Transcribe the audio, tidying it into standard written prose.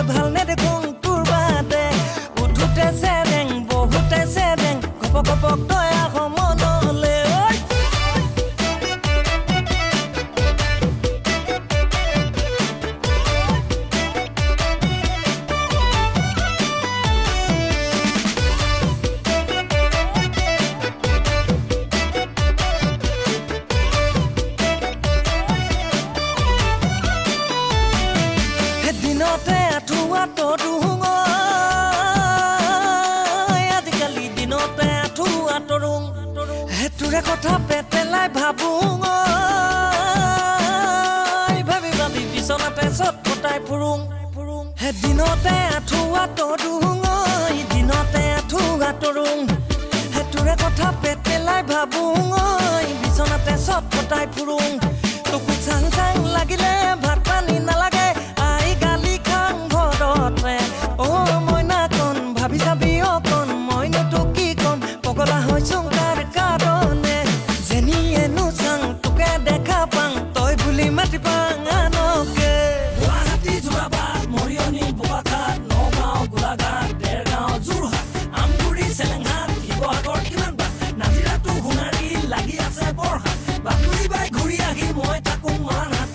পিছে ভাল নেদেখোঁ তোৰ বাদে উঠোতে চেৰেং বহুতে চেৰেং ঘপক ঘপক তই আহ মনলে দিনতে আঁঠুৱা তৰুং আজিকালি দিনতে আঁঠুৱা তৰুং সেইটোৰে কথা পেটেলাই ভাবোং ভাবি ভাবি বিচনাতে চট ফটাই ফুৰোং সেই দিনতে আঁঠুৱা তৰুং দিনতে আঁঠুৱা তৰুং সেইটোৰে কথা পেটেলাই ভাবোং বিচনাতে চট ফটাই ফুৰোং তোকো চাং চাং লাগিলে ভাত পানী নালাগে ভাবি চাবি অকণ মইনো তোক কি কম পগলা হৈছোঁ তাৰ কাৰণে যেনিয়েনো চাং তোকে দেখা পাং তই বুলি মাতি পাং আনকে গুৱাহাটী যোৰাবাট মৰিয়নি বোকাখাট নগাঁও গোলাঘাট দেৰগাঁও যোৰহাট আমগুৰি চেলেংহাট শিৱসাগৰ কিমান বাট নাজিৰাটো সোণাৰী লাগি আছে বৰহাট বাতৰি বাই ঘূৰি আহি মই থাকোঁ মানহাট